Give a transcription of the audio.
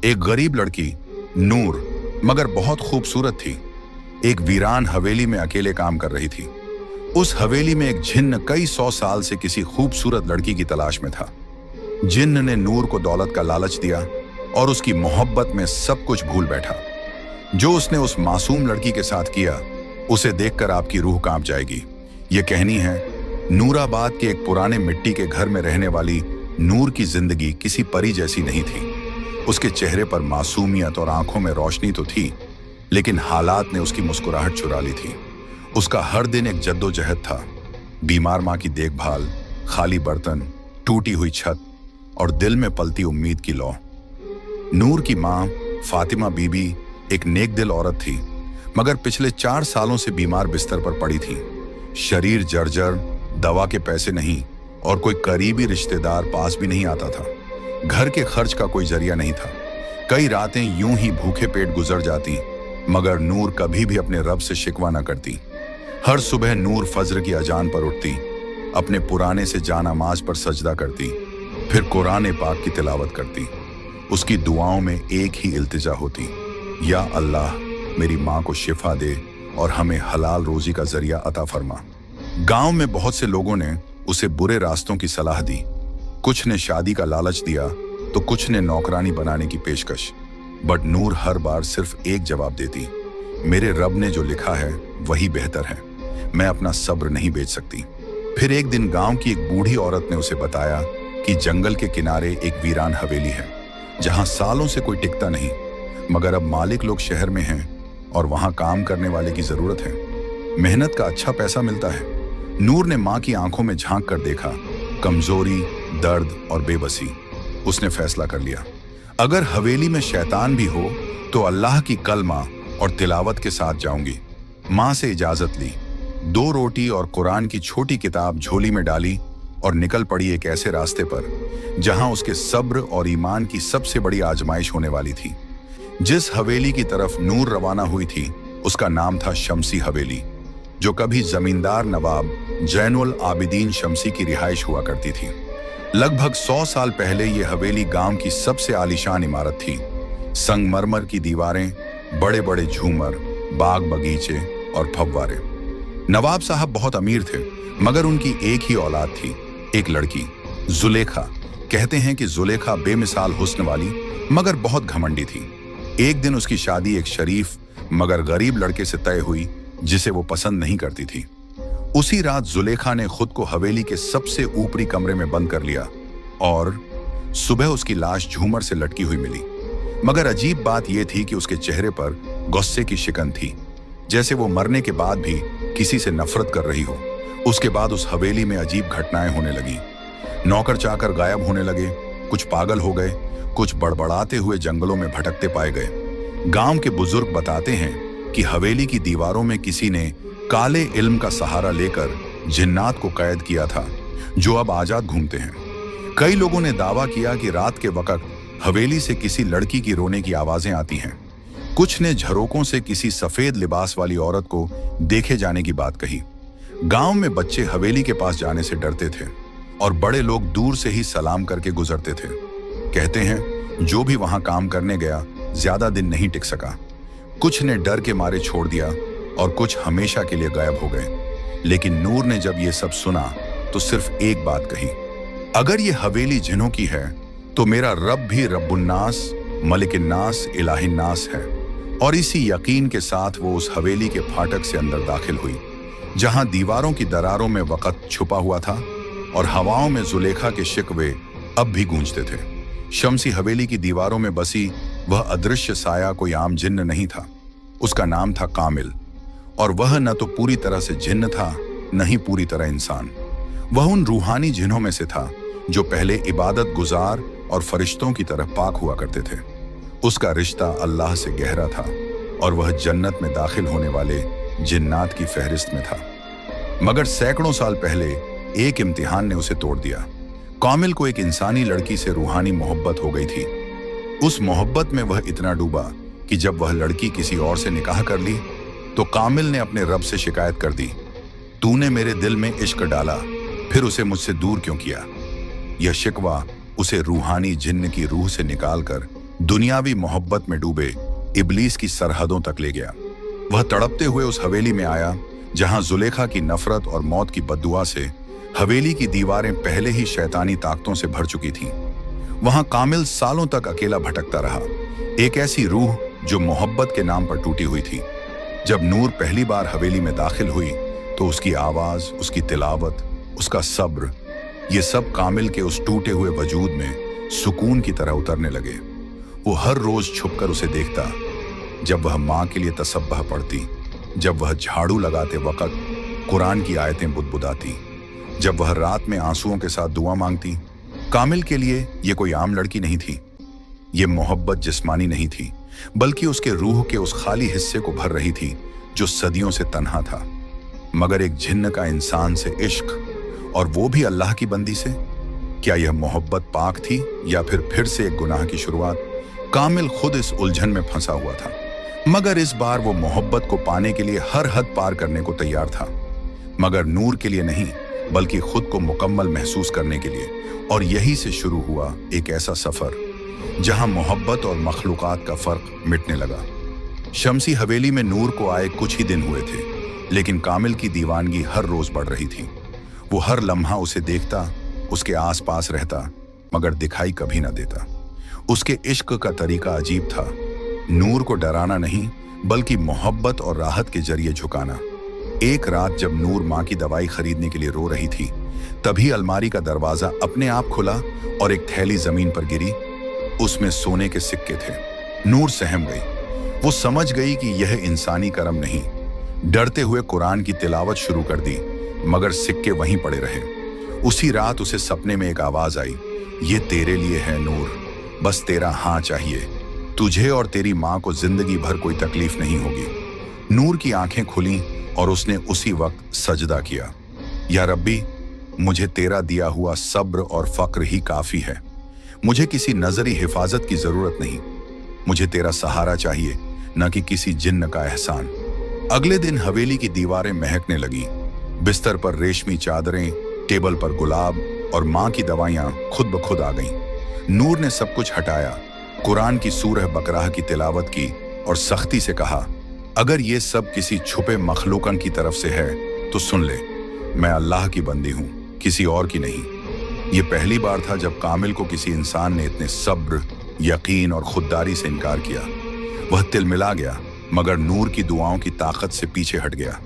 एक गरीब लड़की नूर, मगर बहुत खूबसूरत थी, एक वीरान हवेली में अकेले काम कर रही थी। उस हवेली में एक जिन्न कई 100 साल से किसी खूबसूरत लड़की की तलाश में था। जिन्न ने नूर को दौलत का लालच दिया और उसकी मोहब्बत में सब कुछ भूल बैठा। जो उसने उस मासूम लड़की के साथ किया, उसे देखकर आपकी रूह कांप जाएगी। ये कहानी है नूराबाद के एक पुराने मिट्टी के घर में रहने वाली नूर की जिंदगी किसी परी जैसी नहीं थी। उसके चेहरे पर मासूमियत और आंखों में रोशनी तो थी, लेकिन हालात ने उसकी मुस्कुराहट चुरा ली थी। उसका हर दिन एक जद्दोजहद था। बीमार माँ की देखभाल, खाली बर्तन, टूटी हुई छत और दिल में पलती उम्मीद की लौ। नूर की माँ फातिमा बीबी एक नेक दिल औरत थी, मगर पिछले 4 सालों से बीमार बिस्तर पर पड़ी थी। शरीर जर्जर, दवा के पैसे नहीं और कोई करीबी रिश्तेदार पास भी नहीं आता था। घर के खर्च का कोई जरिया नहीं था। कई रातें यूं ही भूखे पेट गुजर जाती, मगर नूर कभी भी अपने रब से शिकवा न करती। हर सुबह नूर फज्र की अजान पर उठती, अपने पुराने से जानामाज पर सजदा करती, फिर कुरान पाक की तिलावत करती। उसकी दुआओं में एक ही इल्तिजा होती, या अल्लाह मेरी माँ को शिफा दे और हमें हलाल रोजी का जरिया अता फरमा। गांव में बहुत से लोगों ने उसे बुरे रास्तों की सलाह दी। कुछ ने शादी का लालच दिया तो कुछ ने नौकरानी बनाने की पेशकश। बट नूर हर बार सिर्फ एक जवाब देती, मेरे रब ने जो लिखा है वही बेहतर है, मैं अपना सब्र नहीं बेच सकती। फिर एक दिन गांव की एक बूढ़ी औरत ने उसे बताया कि जंगल के किनारे एक वीरान हवेली है, जहां सालों से कोई टिकता नहीं, मगर अब मालिक लोग शहर में हैं और वहां काम करने वाले की जरूरत है। मेहनत का अच्छा पैसा मिलता है। नूर ने माँ की आंखों में झांक कर देखा, कमजोरी, दर्द और बेबसी। उसने फैसला कर लिया, अगर हवेली में शैतान भी हो तो अल्लाह की कलमा और तिलावत के साथ जाऊंगी। माँ से इजाजत ली, 2 रोटी और कुरान की छोटी किताब झोली में डाली और निकल पड़ी एक ऐसे रास्ते पर जहां उसके सब्र और ईमान की सबसे बड़ी आजमाइश होने वाली थी। जिस हवेली की तरफ नूर रवाना हुई थी, उसका नाम था शमसी हवेली, जो कभी जमींदार नवाब जैनुल आबिदीन शमसी की रिहाइश हुआ करती थी। लगभग 100 साल पहले यह हवेली गांव की सबसे आलीशान इमारत थी। संगमरमर की दीवारें, बड़े बड़े झूमर, बाग बगीचे और फव्वारे। नवाब साहब बहुत अमीर थे, मगर उनकी एक ही औलाद थी, एक लड़की, जुलेखा। कहते हैं कि जुलेखा बेमिसाल हुस्न वाली मगर बहुत घमंडी थी। एक दिन उसकी शादी एक शरीफ मगर गरीब लड़के से तय हुई, जिसे वो पसंद नहीं करती थी। उसी रात जुलेखा ने खुद को हवेली के सबसे ऊपरी कमरे में बंद कर लिया और सुबह उसकी लाश झूमर से लटकी हुई मिली। मगर अजीब बात यह थी कि उसके चेहरे पर गुस्से की शिकन थी, जैसे वो मरने के बाद भी किसी से नफरत कर रही हो। उसके बाद उस हवेली में अजीब घटनाएं होने लगी। नौकर चाकर गायब होने लगे, कुछ पागल हो गए, कुछ बड़बड़ाते हुए जंगलों में भटकते पाए गए। गांव के बुजुर्ग बताते हैं कि हवेली की दीवारों में किसी ने काले इल्म का सहारा लेकर जिन्नात को कैद किया था, जो अब आजाद घूमते हैं। कई लोगों ने दावा किया कि रात के वक्त हवेली से किसी लड़की की रोने की आवाजें आती हैं। कुछ ने झरोकों से किसी सफेद लिबास वाली औरत को देखे जाने की बात कही। गांव में बच्चे हवेली के पास जाने से डरते थे और बड़े लोग दूर से ही सलाम करके गुजरते थे। कहते हैं जो भी वहां काम करने गया ज्यादा दिन नहीं टिक सका। कुछ ने डर के मारे छोड़ दिया और कुछ हमेशा के लिए गायब हो गए। लेकिन नूर ने जब ये सब सुना तो सिर्फ एक बात कही, अगर ये हवेली जिन्हों की है तो मेरा रब भी रब्बुन्नास, मलिकिन्नास, इलाहिन्नास है। और इसी यकीन के साथ वो उस हवेली के फाटक से अंदर दाखिल हुई, जहां दीवारों की दरारों में वक़्त छुपा हुआ था और हवाओं में जुलेखा के शिकवे अब भी गूंजते थे। शमसी हवेली की दीवारों में बसी वह अदृश्य साया कोई आम जिन्न नहीं था। उसका नाम था कामिल, और वह न तो पूरी तरह से जिन्न था, न ही पूरी तरह इंसान। वह उन रूहानी जिन्हों में से था जो पहले इबादत गुजार और फरिश्तों की तरह पाक हुआ करते थे। उसका रिश्ता अल्लाह से गहरा था और वह जन्नत में दाखिल होने वाले जिन्नात की फहरिस्त में था। मगर सैकड़ों साल पहले एक इम्तिहान ने उसे तोड़ दिया। कामिल को एक इंसानी लड़की से रूहानी मोहब्बत हो गई थी। उस मोहब्बत में वह इतना डूबा कि जब वह लड़की किसी और से निकाह कर ली तो कामिल ने अपने रब से शिकायत कर दी, तूने मेरे दिल में इश्क डाला, फिर उसे मुझसे दूर क्यों किया। यह शिकवा उसे रूहानी जिन्न की रूह से निकालकर दुनियावी मोहब्बत में डूबे इबलीस की सरहदों तक ले गया। वह तड़पते हुए उस हवेली में आया जहां जुलेखा की नफरत और मौत की बद्दुआ से हवेली की दीवारें पहले ही शैतानी ताकतों से भर चुकी थीं। वहां कामिल सालों तक अकेला भटकता रहा, एक ऐसी रूह जो मोहब्बत के नाम पर टूटी हुई थी। जब नूर पहली बार हवेली में दाखिल हुई तो उसकी आवाज, उसकी तिलावत, उसका सब्र, ये सब कामिल के उस टूटे हुए वजूद में सुकून की तरह उतरने लगे। वो हर रोज छुपकर उसे देखता, जब वह माँ के लिए तसब्बह पढ़ती, जब वह झाड़ू लगाते वक्त कुरान की आयतें बुदबुदाती, जब वह रात में आंसुओं के साथ दुआ मांगती। कामिल के लिए ये कोई आम लड़की नहीं थी। ये मोहब्बत जिस्मानी नहीं थी, बल्कि उसके रूह के उस खाली हिस्से को भर रही थी जो सदियों से तन्हा था। मगर एक जिन्न का इंसान से इश्क, और वो भी अल्लाह की बंदी से, क्या यह मोहब्बत पाक थी या फिर से एक गुनाह की शुरुआत? कामिल खुद इस उलझन में फंसा हुआ था, मगर इस बार वो मोहब्बत को पाने के लिए हर हद पार करने को तैयार था। मगर नूर के लिए नहीं, बल्कि खुद को मुकम्मल महसूस करने के लिए। और यही से शुरू हुआ एक ऐसा सफर जहां मोहब्बत और मखलूकात का फर्क मिटने लगा। शमसी हवेली में नूर को आए कुछ ही दिन हुए थे, लेकिन कामिल की दीवानगी हर रोज बढ़ रही थी। वो हर लम्हा उसे देखता, उसके आसपास रहता, मगर दिखाई कभी ना देता। उसके इश्क का तरीका अजीब था, नूर को डराना नहीं, बल्कि मोहब्बत और राहत के जरिए झुकाना। एक रात जब नूर माँ की दवाई खरीदने के लिए रो रही थी, तभी अलमारी का दरवाजा अपने आप खुला और एक थैली जमीन पर गिरी। उसमें सोने के सिक्के थे। नूर सहम गई। वो समझ गई कि यह इंसानी करम नहीं। डरते हुए कुरान की तिलावत शुरू कर दी, मगर सिक्के वहीं पड़े रहे। उसी रात उसे सपने में एक आवाज आई, ये तेरे लिए है नूर, बस तेरा हाँ चाहिए। तुझे और तेरी माँ को जिंदगी भर कोई तकलीफ नहीं होगी। नूर की आंखें खुलीं और उसने उसी वक्त सजदा किया, या रब्बी, मुझे तेरा दिया हुआ सब्र और फक्र ही काफी है। मुझे किसी नजरी हिफाजत की जरूरत नहीं। मुझे तेरा सहारा चाहिए, न कि किसी जिन्न का एहसान। अगले दिन हवेली की दीवारें महकने लगी। बिस्तर पर रेशमी चादरें, टेबल पर गुलाब और माँ की दवाइयाँ खुद ब खुद आ गईं। नूर ने सब कुछ हटाया, कुरान की सूरह बकराह की तिलावत की और सख्ती से कहा, अगर ये सब किसी छुपे मखलूकन की तरफ से है तो सुन ले, मैं अल्लाह की बंदी हूँ, किसी और की नहीं। ये पहली बार था जब कामिल को किसी इंसान ने इतने सब्र, यकीन और खुददारी से इनकार किया। वह तिलमिला गया, मगर नूर की दुआओं की ताकत से पीछे हट गया।